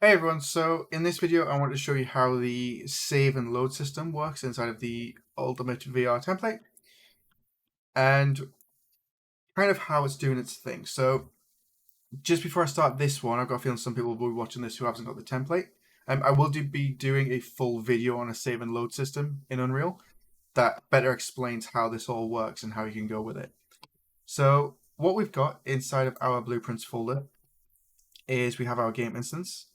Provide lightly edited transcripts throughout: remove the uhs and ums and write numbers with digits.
Hey everyone, so in this video I want to show you how the save and load system works inside of the Ultimate VR template and kind of how it's doing its thing. So just before I start this one, I've got a feeling some people will be watching this who haven't got the template. I will be doing a full video on a save and load system in Unreal that better explains how this all works and how you can go with it. So what we've got inside of our blueprints folder is we have our game instance.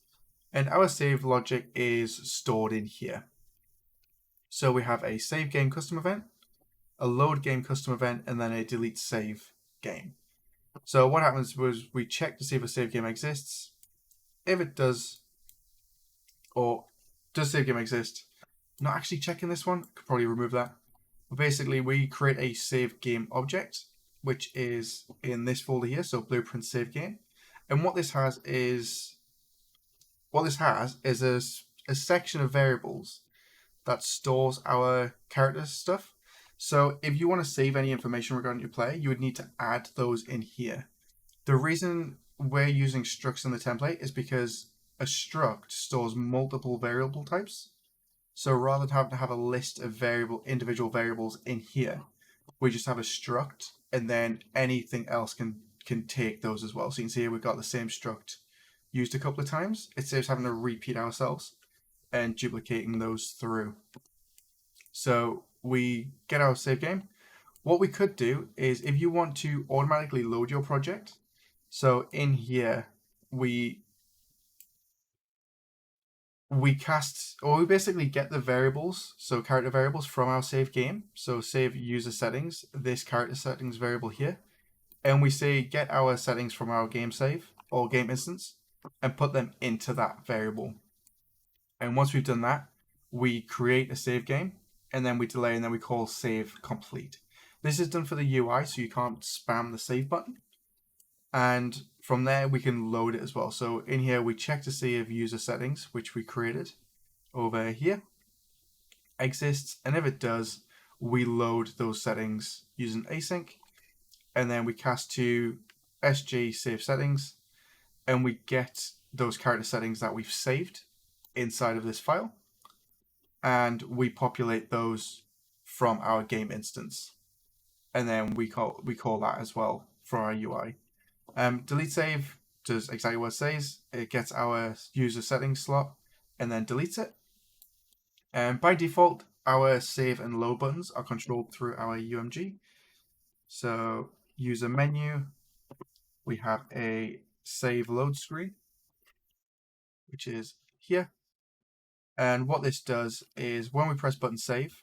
And our save logic is stored in here. So we have a save game custom event, a load game custom event, and then a delete save game. So what happens was we check to see if a save game exists. If it does, or does save game exist? Not actually checking this one, could probably remove that. But basically we create a save game object, which is in this folder here, so blueprint save game. And what this has is a section of variables that stores our character stuff. So if you want to save any information regarding your player, you would need to add those in here. The reason we're using structs in the template is because a struct stores multiple variable types. So rather than having to have a list of individual variables in here, we just have a struct, and then anything else can take those as well. So you can see here we've got the same struct used a couple of times. It saves having to repeat ourselves and duplicating those through. So we get our save game. What we could do is, if you want to automatically load your project, so in here we basically get the variables, so character variables from our save game. So save user settings, this character settings variable here, and we say get our settings from our game save or game instance and put them into that variable. And once we've done that, we create a save game, and then we delay, and then we call save complete. This is done for the UI, so you can't spam the save button. And from there, we can load it as well. So in here, we check to see if user settings, which we created over here, exists. And if it does, we load those settings using async. And then we cast to SG save settings, and we get those character settings that we've saved inside of this file, and we populate those from our game instance, and then we call that as well for our UI. Delete save does exactly what it says. It gets our user settings slot and then deletes it. And by default, our save and load buttons are controlled through our UMG. So user menu, we have a save load screen, which is here. And what this does is when we press button save,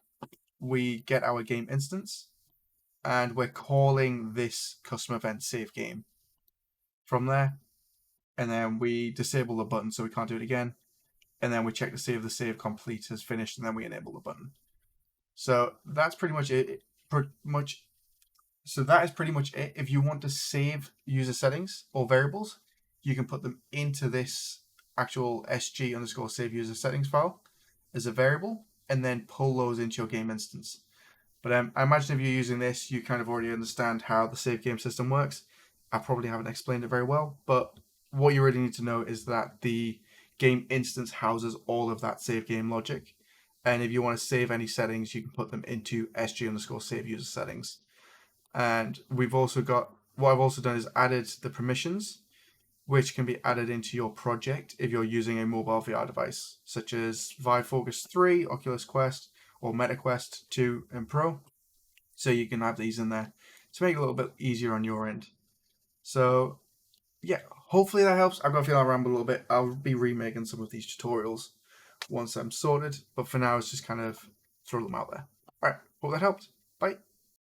we get our game instance, and we're calling this custom event save game from there. And then we disable the button so we can't do it again. And then we check to see if the save complete has finished, and then we enable the button. So that's pretty much it. So that is pretty much it. If you want to save user settings or variables, you can put them into this actual SG underscore save user settings file as a variable, and then pull those into your game instance. But I imagine if you're using this, you kind of already understand how the save game system works. I probably haven't explained it very well, but what you really need to know is that the game instance houses all of that save game logic. And if you want to save any settings, you can put them into SG underscore save user settings. And we've also got, what I've also done is added the permissions, which can be added into your project if you're using a mobile VR device, such as Vive Focus 3, Oculus Quest, or MetaQuest 2 and Pro. So you can have these in there to make it a little bit easier on your end. So yeah, hopefully that helps. I've got a feeling I ramble a little bit. I'll be remaking some of these tutorials once I'm sorted, but for now it's just kind of throw them out there. Alright, hope that helped. Bye.